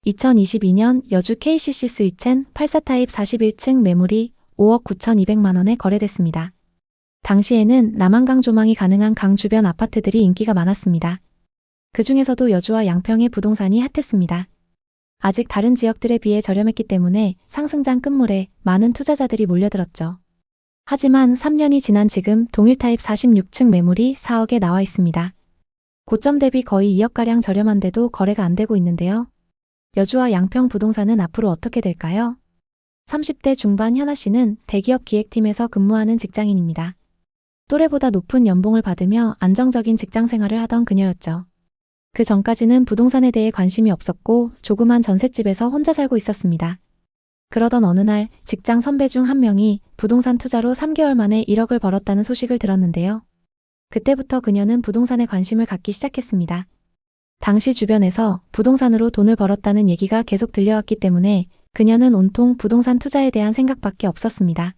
2022년 여주 KCC 스위첸 84타입 41층 매물이 5억 9,200만 원에 거래됐습니다. 당시에는 남한강 조망이 가능한 강 주변 아파트들이 인기가 많았습니다. 그 중에서도 여주와 양평의 부동산이 핫했습니다. 아직 다른 지역들에 비해 저렴했기 때문에 상승장 끝물에 많은 투자자들이 몰려들었죠. 하지만 3년이 지난 지금 동일 타입 46층 매물이 4억에 나와 있습니다. 고점 대비 거의 2억가량 저렴한데도 거래가 안 되고 있는데요. 여주와 양평 부동산은 앞으로 어떻게 될까요? 30대 중반 현아 씨는 대기업 기획팀에서 근무하는 직장인입니다. 또래보다 높은 연봉을 받으며 안정적인 직장 생활을 하던 그녀였죠. 그 전까지는 부동산에 대해 관심이 없었고 조그만 전셋집에서 혼자 살고 있었습니다. 그러던 어느 날 직장 선배 중 한 명이 부동산 투자로 3개월 만에 1억을 벌었다는 소식을 들었는데요. 그때부터 그녀는 부동산에 관심을 갖기 시작했습니다. 당시 주변에서 부동산으로 돈을 벌었다는 얘기가 계속 들려왔기 때문에 그녀는 온통 부동산 투자에 대한 생각밖에 없었습니다.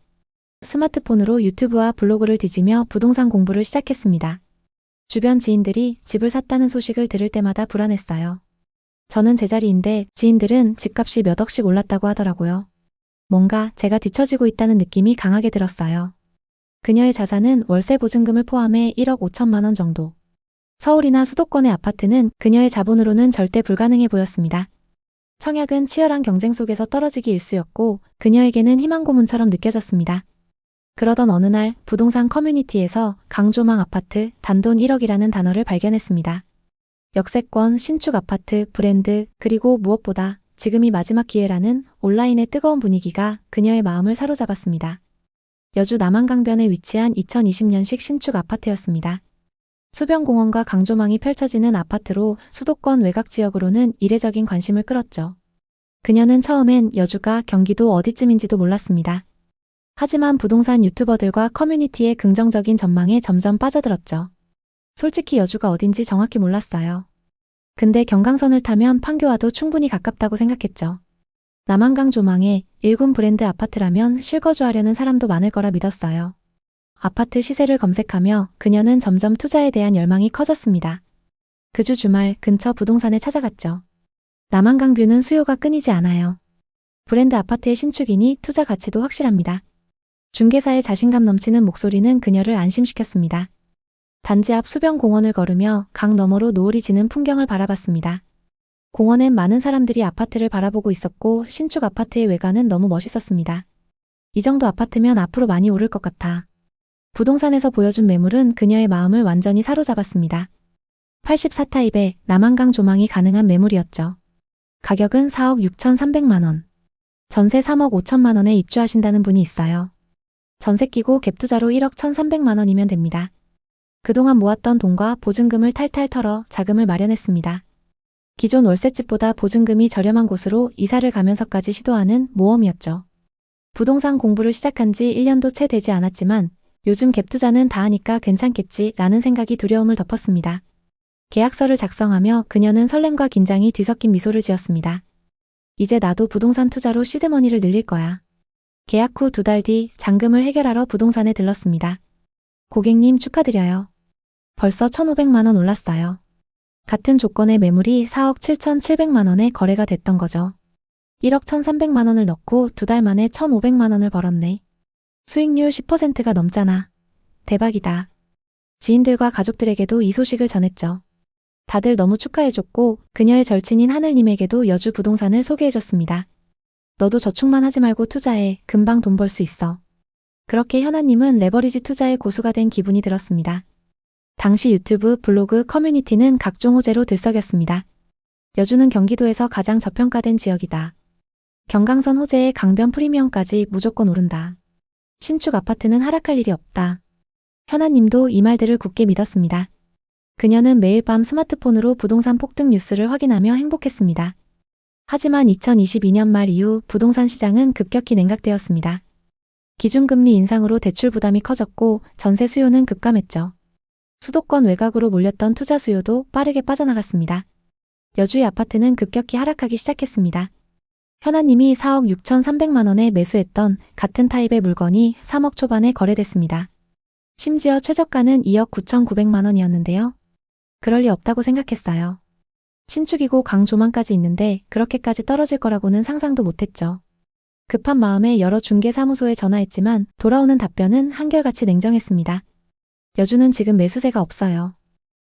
스마트폰으로 유튜브와 블로그를 뒤지며 부동산 공부를 시작했습니다. 주변 지인들이 집을 샀다는 소식을 들을 때마다 불안했어요. 저는 제자리인데 지인들은 집값이 몇 억씩 올랐다고 하더라고요. 뭔가 제가 뒤처지고 있다는 느낌이 강하게 들었어요. 그녀의 자산은 월세 보증금을 포함해 1억 5천만 원 정도. 서울이나 수도권의 아파트는 그녀의 자본으로는 절대 불가능해 보였습니다. 청약은 치열한 경쟁 속에서 떨어지기 일쑤였고 그녀에게는 희망 고문처럼 느껴졌습니다. 그러던 어느 날 부동산 커뮤니티에서 강조망 아파트 단돈 1억이라는 단어를 발견했습니다. 역세권, 신축 아파트, 브랜드, 그리고 무엇보다 지금이 마지막 기회라는 온라인의 뜨거운 분위기가 그녀의 마음을 사로잡았습니다. 여주 남한강변에 위치한 2020년식 신축 아파트였습니다. 수변공원과 강조망이 펼쳐지는 아파트로 수도권 외곽 지역으로는 이례적인 관심을 끌었죠. 그녀는 처음엔 여주가 경기도 어디쯤인지도 몰랐습니다. 하지만 부동산 유튜버들과 커뮤니티의 긍정적인 전망에 점점 빠져들었죠. 솔직히 여주가 어딘지 정확히 몰랐어요. 근데 경강선을 타면 판교와도 충분히 가깝다고 생각했죠. 남한강 조망에 1군 브랜드 아파트라면 실거주하려는 사람도 많을 거라 믿었어요. 아파트 시세를 검색하며 그녀는 점점 투자에 대한 열망이 커졌습니다. 그 주 주말 근처 부동산에 찾아갔죠. 남한강 뷰는 수요가 끊이지 않아요. 브랜드 아파트의 신축이니 투자 가치도 확실합니다. 중개사의 자신감 넘치는 목소리는 그녀를 안심시켰습니다. 단지 앞 수변공원을 걸으며 강 너머로 노을이 지는 풍경을 바라봤습니다. 공원엔 많은 사람들이 아파트를 바라보고 있었고 신축 아파트의 외관은 너무 멋있었습니다. 이 정도 아파트면 앞으로 많이 오를 것 같아. 부동산에서 보여준 매물은 그녀의 마음을 완전히 사로잡았습니다. 84타입의 남한강 조망이 가능한 매물이었죠. 가격은 4억 6,300만 원. 전세 3억 5천만 원에 입주하신다는 분이 있어요. 전세 끼고 갭투자로 1억 1,300만 원이면 됩니다. 그동안 모았던 돈과 보증금을 탈탈 털어 자금을 마련했습니다. 기존 월세집보다 보증금이 저렴한 곳으로 이사를 가면서까지 시도하는 모험이었죠. 부동산 공부를 시작한 지 1년도 채 되지 않았지만 요즘 갭투자는 다 하니까 괜찮겠지 라는 생각이 두려움을 덮었습니다. 계약서를 작성하며 그녀는 설렘과 긴장이 뒤섞인 미소를 지었습니다. 이제 나도 부동산 투자로 시드머니를 늘릴 거야. 계약 후 2달 뒤 잔금을 해결하러 부동산에 들렀습니다. 고객님 축하드려요. 벌써 1,500만 원 올랐어요. 같은 조건의 매물이 4억 7,700만 원에 거래가 됐던 거죠. 1억 1,300만 원을 넣고 2달 만에 1,500만 원을 벌었네. 수익률 10%가 넘잖아. 대박이다. 지인들과 가족들에게도 이 소식을 전했죠. 다들 너무 축하해줬고 그녀의 절친인 하늘님에게도 여주 부동산을 소개해줬습니다. 너도 저축만 하지 말고 투자해. 금방 돈 벌 수 있어. 그렇게 현아님은 레버리지 투자의 고수가 된 기분이 들었습니다. 당시 유튜브, 블로그, 커뮤니티는 각종 호재로 들썩였습니다. 여주는 경기도에서 가장 저평가된 지역이다. 경강선 호재에 강변 프리미엄까지 무조건 오른다. 신축 아파트는 하락할 일이 없다. 현아님도 이 말들을 굳게 믿었습니다. 그녀는 매일 밤 스마트폰으로 부동산 폭등 뉴스를 확인하며 행복했습니다. 하지만 2022년 말 이후 부동산 시장은 급격히 냉각되었습니다. 기준금리 인상으로 대출 부담이 커졌고 전세 수요는 급감했죠. 수도권 외곽으로 몰렸던 투자 수요도 빠르게 빠져나갔습니다. 여주의 아파트는 급격히 하락하기 시작했습니다. 현아님이 4억 6,300만 원에 매수했던 같은 타입의 물건이 3억 초반에 거래됐습니다. 심지어 최저가는 2억 9,900만 원이었는데요. 그럴 리 없다고 생각했어요. 신축이고 강조망까지 있는데 그렇게까지 떨어질 거라고는 상상도 못했죠. 급한 마음에 여러 중개사무소에 전화했지만 돌아오는 답변은 한결같이 냉정했습니다. 여주는 지금 매수세가 없어요.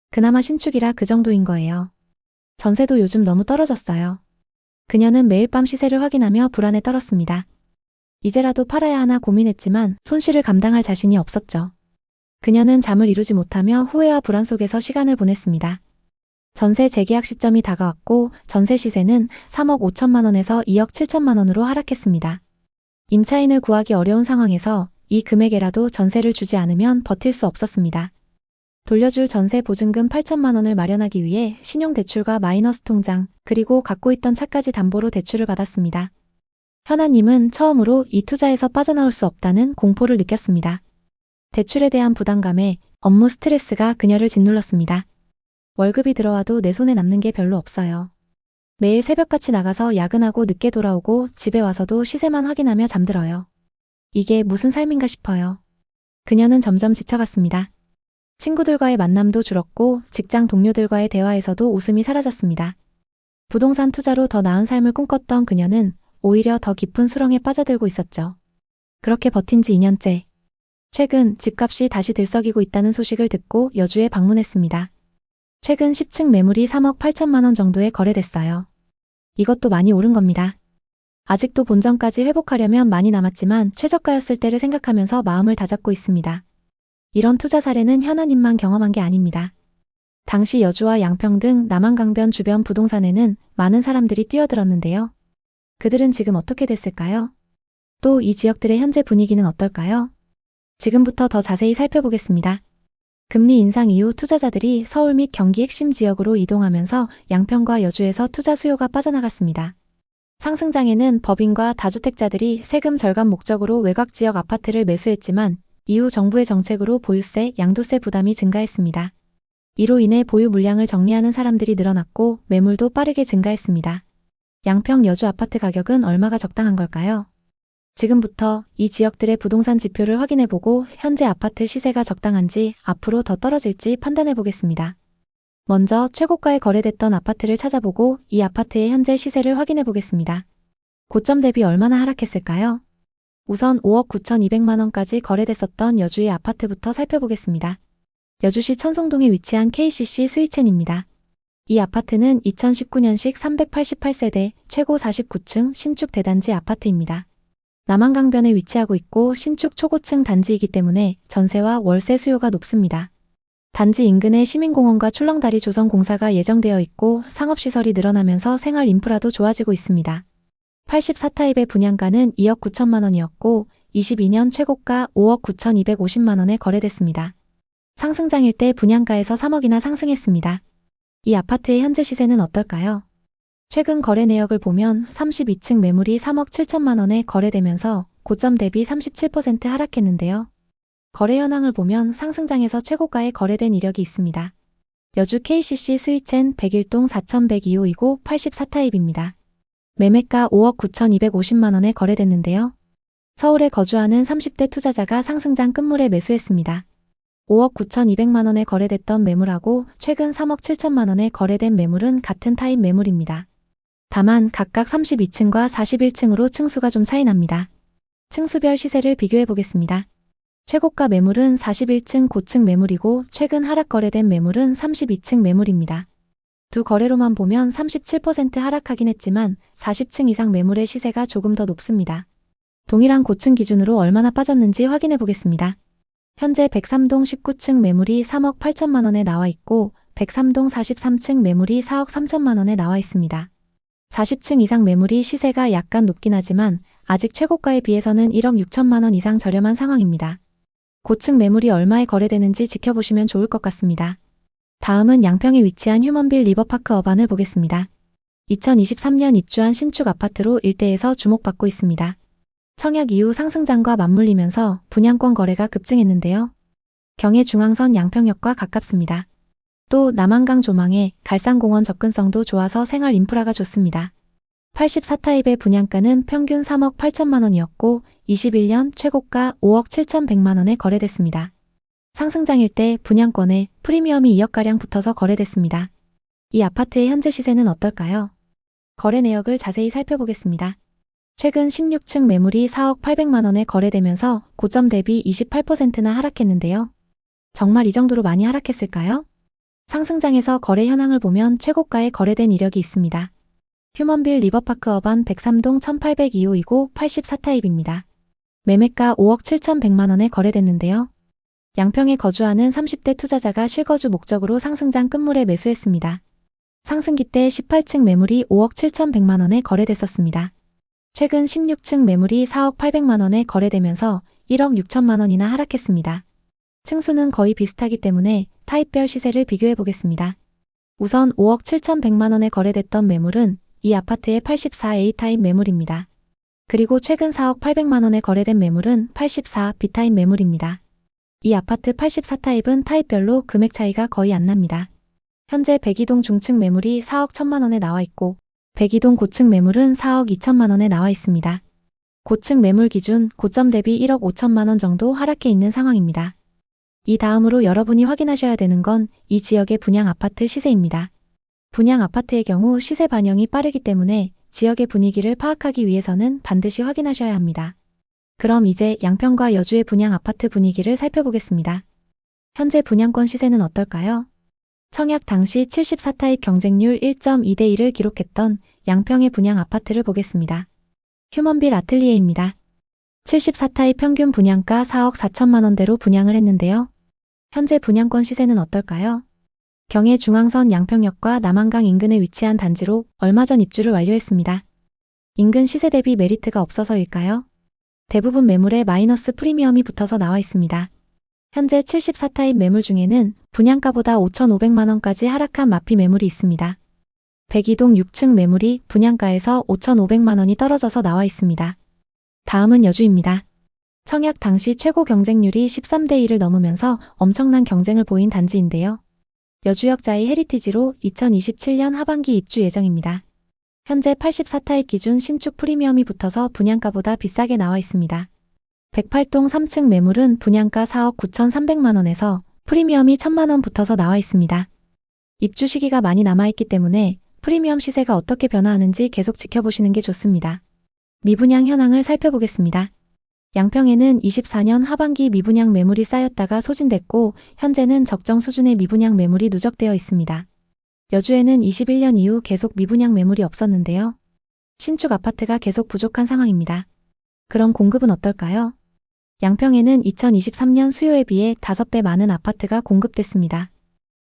그나마 신축이라 그 정도인 거예요. 전세도 요즘 너무 떨어졌어요. 그녀는 매일 밤 시세를 확인하며 불안에 떨었습니다. 이제라도 팔아야 하나 고민했지만 손실을 감당할 자신이 없었죠. 그녀는 잠을 이루지 못하며 후회와 불안 속에서 시간을 보냈습니다. 전세 재계약 시점이 다가왔고 전세 시세는 3억 5천만 원에서 2억 7천만 원으로 하락했습니다. 임차인을 구하기 어려운 상황에서 이 금액에라도 전세를 주지 않으면 버틸 수 없었습니다. 돌려줄 전세 보증금 8천만 원을 마련하기 위해 신용대출과 마이너스 통장, 그리고 갖고 있던 차까지 담보로 대출을 받았습니다. 현아님은 처음으로 이 투자에서 빠져나올 수 없다는 공포를 느꼈습니다. 대출에 대한 부담감에 업무 스트레스가 그녀를 짓눌렀습니다. 월급이 들어와도 내 손에 남는 게 별로 없어요. 매일 새벽같이 나가서 야근하고 늦게 돌아오고 집에 와서도 시세만 확인하며 잠들어요. 이게 무슨 삶인가 싶어요. 그녀는 점점 지쳐갔습니다. 친구들과의 만남도 줄었고 직장 동료들과의 대화에서도 웃음이 사라졌습니다. 부동산 투자로 더 나은 삶을 꿈꿨던 그녀는 오히려 더 깊은 수렁에 빠져들고 있었죠. 그렇게 버틴 지 2년째. 최근 집값이 다시 들썩이고 있다는 소식을 듣고 여주에 방문했습니다. 최근 10층 매물이 3억 8천만 원 정도에 거래됐어요. 이것도 많이 오른 겁니다. 아직도 본전까지 회복하려면 많이 남았지만 최저가였을 때를 생각하면서 마음을 다잡고 있습니다. 이런 투자 사례는 현아님만 경험한 게 아닙니다. 당시 여주와 양평 등 남한강변 주변 부동산에는 많은 사람들이 뛰어들었는데요. 그들은 지금 어떻게 됐을까요? 또 이 지역들의 현재 분위기는 어떨까요? 지금부터 더 자세히 살펴보겠습니다. 금리 인상 이후 투자자들이 서울 및 경기 핵심 지역으로 이동하면서 양평과 여주에서 투자 수요가 빠져나갔습니다. 상승장에는 법인과 다주택자들이 세금 절감 목적으로 외곽 지역 아파트를 매수했지만 이후 정부의 정책으로 보유세, 양도세 부담이 증가했습니다. 이로 인해 보유 물량을 정리하는 사람들이 늘어났고 매물도 빠르게 증가했습니다. 양평 여주 아파트 가격은 얼마가 적당한 걸까요? 지금부터 이 지역들의 부동산 지표를 확인해보고 현재 아파트 시세가 적당한지 앞으로 더 떨어질지 판단해보겠습니다. 먼저 최고가에 거래됐던 아파트를 찾아보고 이 아파트의 현재 시세를 확인해보겠습니다. 고점 대비 얼마나 하락했을까요? 우선 5억 9,200만 원까지 거래됐었던 여주의 아파트부터 살펴보겠습니다. 여주시 천송동에 위치한 KCC 스위첸입니다. 이 아파트는 2019년식 388세대 최고 49층 신축 대단지 아파트입니다. 남한강변에 위치하고 있고 신축 초고층 단지이기 때문에 전세와 월세 수요가 높습니다. 단지 인근에 시민공원과 출렁다리 조성 공사가 예정되어 있고 상업시설이 늘어나면서 생활 인프라도 좋아지고 있습니다. 84타입의 분양가는 2억 9천만 원이었고 22년 최고가 5억 9,250만 원에 거래됐습니다. 상승장일 때 분양가에서 3억이나 상승했습니다. 이 아파트의 현재 시세는 어떨까요? 최근 거래 내역을 보면 32층 매물이 3억 7천만 원에 거래되면서 고점 대비 37% 하락했는데요. 거래 현황을 보면 상승장에서 최고가에 거래된 이력이 있습니다. 여주 KCC 스위첸 101동 4102호이고 84타입입니다. 매매가 5억 9,250만 원에 거래됐는데요. 서울에 거주하는 30대 투자자가 상승장 끝물에 매수했습니다. 5억 9,200만 원에 거래됐던 매물하고 최근 3억 7천만 원에 거래된 매물은 같은 타입 매물입니다. 다만 각각 32층과 41층으로 층수가 좀 차이 납니다. 층수별 시세를 비교해 보겠습니다. 최고가 매물은 41층 고층 매물이고 최근 하락 거래된 매물은 32층 매물입니다. 두 거래로만 보면 37% 하락하긴 했지만 40층 이상 매물의 시세가 조금 더 높습니다. 동일한 고층 기준으로 얼마나 빠졌는지 확인해 보겠습니다. 현재 103동 19층 매물이 3억 8천만 원에 나와 있고 103동 43층 매물이 4억 3천만 원에 나와 있습니다. 40층 이상 매물이 시세가 약간 높긴 하지만 아직 최고가에 비해서는 1억 6천만 원 이상 저렴한 상황입니다. 고층 매물이 얼마에 거래되는지 지켜보시면 좋을 것 같습니다. 다음은 양평에 위치한 휴먼빌 리버파크 어반을 보겠습니다. 2023년 입주한 신축 아파트로 일대에서 주목받고 있습니다. 청약 이후 상승장과 맞물리면서 분양권 거래가 급증했는데요. 경의중앙선 양평역과 가깝습니다. 또 남한강 조망에 갈산공원 접근성도 좋아서 생활 인프라가 좋습니다. 84타입의 분양가는 평균 3억 8천만 원이었고 21년 최고가 5억 7,100만 원에 거래됐습니다. 상승장일 때 분양권에 프리미엄이 2억가량 붙어서 거래됐습니다. 이 아파트의 현재 시세는 어떨까요? 거래 내역을 자세히 살펴보겠습니다. 최근 16층 매물이 4억 800만 원에 거래되면서 고점 대비 28%나 하락했는데요. 정말 이 정도로 많이 하락했을까요? 상승장에서 거래 현황을 보면 최고가에 거래된 이력이 있습니다. 휴먼빌 리버파크 어반 103동 1802호이고 84타입입니다. 매매가 5억 7,100만 원에 거래됐는데요. 양평에 거주하는 30대 투자자가 실거주 목적으로 상승장 끝물에 매수했습니다. 상승기 때 18층 매물이 5억 7,100만 원에 거래됐었습니다. 최근 16층 매물이 4억 800만 원에 거래되면서 1억 6천만 원이나 하락했습니다. 층수는 거의 비슷하기 때문에 타입별 시세를 비교해 보겠습니다. 우선 5억 7,100만 원에 거래됐던 매물은 이 아파트의 84A 타입 매물입니다. 그리고 최근 4억 800만 원에 거래된 매물은 84B 타입 매물입니다. 이 아파트 84타입은 타입별로 금액 차이가 거의 안 납니다. 현재 102동 중층 매물이 4억 1천만 원에 나와 있고 102동 고층 매물은 4억 2천만 원에 나와 있습니다. 고층 매물 기준 고점 대비 1억 5천만 원 정도 하락해 있는 상황입니다. 이 다음으로 여러분이 확인하셔야 되는 건 이 지역의 분양 아파트 시세입니다. 분양 아파트의 경우 시세 반영이 빠르기 때문에 지역의 분위기를 파악하기 위해서는 반드시 확인하셔야 합니다. 그럼 이제 양평과 여주의 분양 아파트 분위기를 살펴보겠습니다. 현재 분양권 시세는 어떨까요? 청약 당시 74타입 경쟁률 1.2대 1을 기록했던 양평의 분양 아파트를 보겠습니다. 휴먼빌 아틀리에입니다. 74타입 평균 분양가 4억 4천만 원대로 분양을 했는데요. 현재 분양권 시세는 어떨까요? 경의 중앙선 양평역과 남한강 인근에 위치한 단지로 얼마 전 입주를 완료했습니다. 인근 시세 대비 메리트가 없어서일까요? 대부분 매물에 마이너스 프리미엄이 붙어서 나와 있습니다. 현재 74타입 매물 중에는 분양가보다 5,500만 원까지 하락한 마피 매물이 있습니다. 102동 6층 매물이 분양가에서 5,500만 원이 떨어져서 나와 있습니다. 다음은 여주입니다. 청약 당시 최고 경쟁률이 13대 1을 넘으면서 엄청난 경쟁을 보인 단지인데요. 여주역자의 헤리티지로 2027년 하반기 입주 예정입니다. 현재 84타입 기준 신축 프리미엄이 붙어서 분양가보다 비싸게 나와 있습니다. 108동 3층 매물은 분양가 4억 9,300만 원에서 프리미엄이 1,000만 원 붙어서 나와 있습니다. 입주 시기가 많이 남아있기 때문에 프리미엄 시세가 어떻게 변화하는지 계속 지켜보시는 게 좋습니다. 미분양 현황을 살펴보겠습니다. 양평에는 24년 하반기 미분양 매물이 쌓였다가 소진됐고 현재는 적정 수준의 미분양 매물이 누적되어 있습니다. 여주에는 21년 이후 계속 미분양 매물이 없었는데요. 신축 아파트가 계속 부족한 상황입니다. 그럼 공급은 어떨까요? 양평에는 2023년 수요에 비해 5배 많은 아파트가 공급됐습니다.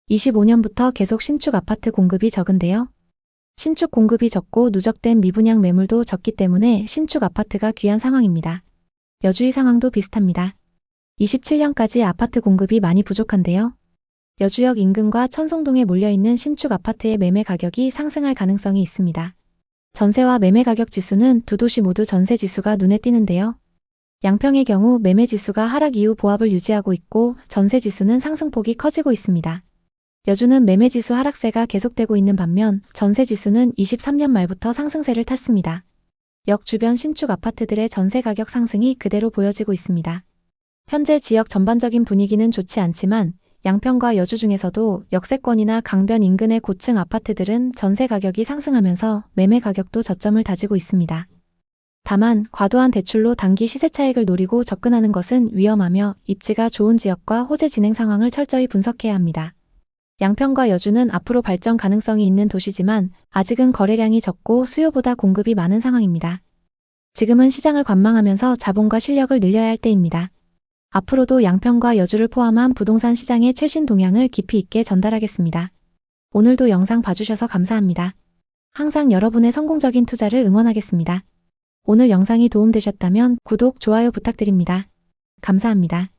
25년부터 계속 신축 아파트 공급이 적은데요. 신축 공급이 적고 누적된 미분양 매물도 적기 때문에 신축 아파트가 귀한 상황입니다. 여주의 상황도 비슷합니다. 27년까지 아파트 공급이 많이 부족한데요. 여주역 인근과 천송동에 몰려있는 신축 아파트의 매매 가격이 상승할 가능성이 있습니다. 전세와 매매 가격 지수는 두 도시 모두 전세 지수가 눈에 띄는데요. 양평의 경우 매매 지수가 하락 이후 보합을 유지하고 있고 전세 지수는 상승폭이 커지고 있습니다. 여주는 매매 지수 하락세가 계속되고 있는 반면 전세 지수는 23년 말부터 상승세를 탔습니다. 역 주변 신축 아파트들의 전세 가격 상승이 그대로 보여지고 있습니다. 현재 지역 전반적인 분위기는 좋지 않지만 양평과 여주 중에서도 역세권이나 강변 인근의 고층 아파트들은 전세 가격이 상승하면서 매매 가격도 저점을 다지고 있습니다. 다만 과도한 대출로 단기 시세 차익을 노리고 접근하는 것은 위험하며 입지가 좋은 지역과 호재 진행 상황을 철저히 분석해야 합니다. 양평과 여주는 앞으로 발전 가능성이 있는 도시지만 아직은 거래량이 적고 수요보다 공급이 많은 상황입니다. 지금은 시장을 관망하면서 자본과 실력을 늘려야 할 때입니다. 앞으로도 양평과 여주를 포함한 부동산 시장의 최신 동향을 깊이 있게 전달하겠습니다. 오늘도 영상 봐주셔서 감사합니다. 항상 여러분의 성공적인 투자를 응원하겠습니다. 오늘 영상이 도움되셨다면 구독, 좋아요 부탁드립니다. 감사합니다.